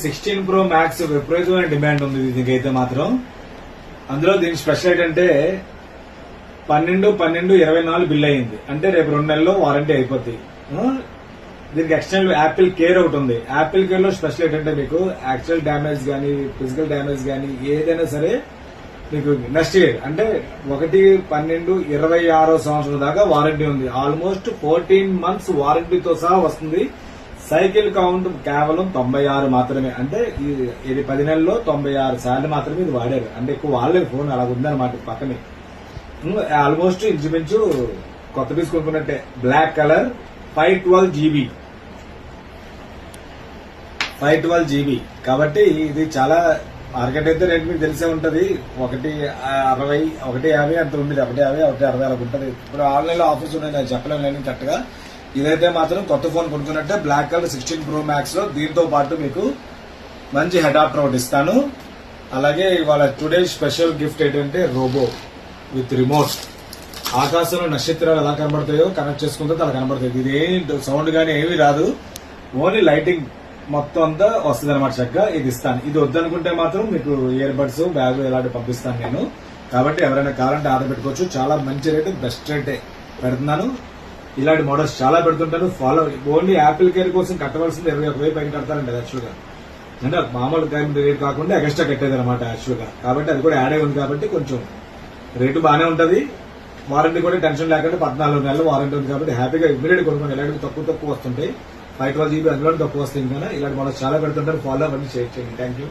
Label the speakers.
Speaker 1: 16 Pro Max విపరీతమైన demand ఉంది దీనికైతే మాత్రం. అందులో దీని స్పెషల్ ఏంటంటే 12/12/24 బిల్ అయింది. అంటే రేపు 2 నెలల్లో వారంటీ అయిపోద్ది. దీనికి ఎక్స్టర్నల్ యాపిల్ కేర్ ఒకటి ఉంది. యాపిల్ కేర్ లో స్పెషల్ ఏంటంటే మీకు యాక్చువల్ డ్యామేజ్ గానీ ఫిజికల్ డ్యామేజ్ గానీ ఏదైనా సరే మీకు నెక్స్ట్ ఇయర్ అంటే 1/12/26 సంవత్సరం దాకా వారంటీ ఉంది. ఆల్మోస్ట్ 14 months వారంటీతో సహా వస్తుంది. సైకిల్ కౌంట్ కేవలం 96 మాత్రమే. అంటే ఇది 10 నెలల్లో 96 సార్లు మాత్రమే ఇది వాడారు. అంటే ఎక్కువ వాడలేదు ఫోన్, అలా ఉందన్నమాట పక్కనే. ఆల్మోస్ట్ ఇంచుమించు కొత్త పీస్ కొనుక్కున్నట్టే. బ్లాక్ కలర్ 512 GB కాబట్టి ఇది చాలా మార్కెట్ అయితే రేట్ మీకు తెలిసే ఉంటది. 160 150 అంత ఉండేది. 150 160 అలా ఉంటది. ఇప్పుడు ఆన్లైన్ లో ఆఫర్స్ ఉన్నాయి, నేను చెప్పలేను నేను కరెక్ట్ గా. ఇదైతే మాత్రం కొత్త ఫోన్ కొనుక్కున్నట్టే బ్లాక్ కలర్ 16 Pro Max లో దీంతో పాటు మీకు మంచి అడాప్టర్ ఒకటి ఇస్తాను. అలాగే ఇవాళ టుడే స్పెషల్ గిఫ్ట్ ఏంటంటే రోబో విత్ రిమోట్. ఆకాశంలో నక్షత్రాలు ఎలా కనబడతాయో కనెక్ట్ చేసుకుంటే అలా కనబడతాయి. ఇది ఏం సౌండ్ గానీ ఏమీ రాదు, ఓన్లీ లైటింగ్ మొత్తం అంతా వస్తుంది అనమాట. చక్కగా ఇది ఇస్తాను. ఇది వద్దనుకుంటే మాత్రం మీకు ఇయర్ బడ్స్ బ్యాగ్ ఇలాంటివి పంపిస్తాను నేను. కాబట్టి ఎవరైనా కావాలంటే ఆర్డర్ పెట్టుకోవచ్చు. చాలా మంచి రేటు, బెస్ట్ రేటే పెడుతున్నాను. ఇలాంటి మోడల్స్ చాలా పెడుతుంటాను. ఫాలో ఓన్లీ యాపిల్ కేర్ కోసం కట్టవలసింది 21,000 పైన కడతారండి యాక్చువల్ గా. అంటే మామూలు రేట్ కాకుండా ఎక్స్ట్రా కట్టేది అనమాట యాక్చువల్ గా. కాబట్టి అది కూడా యాడ్ అయి ఉంది కాబట్టి కొంచెం రేటు బాగానే ఉంటది. వారంటీ కూడా టెన్షన్ లేకుండా 14 నెలలు వారంటీ ఉంది కాబట్టి హ్యాపీగా ఇమ్మీడియట్ కొనుక్కోండి. ఇలాంటివి తక్కువ వస్తుంటాయి. 512 GB అందులో తక్కువ వస్తాయి. ఇంకా ఇలాంటి మోడల్స్ చాలా పెడుతుంటారు. ఫాలో అవ్వండి, షేర్ చేయండి. Thank you.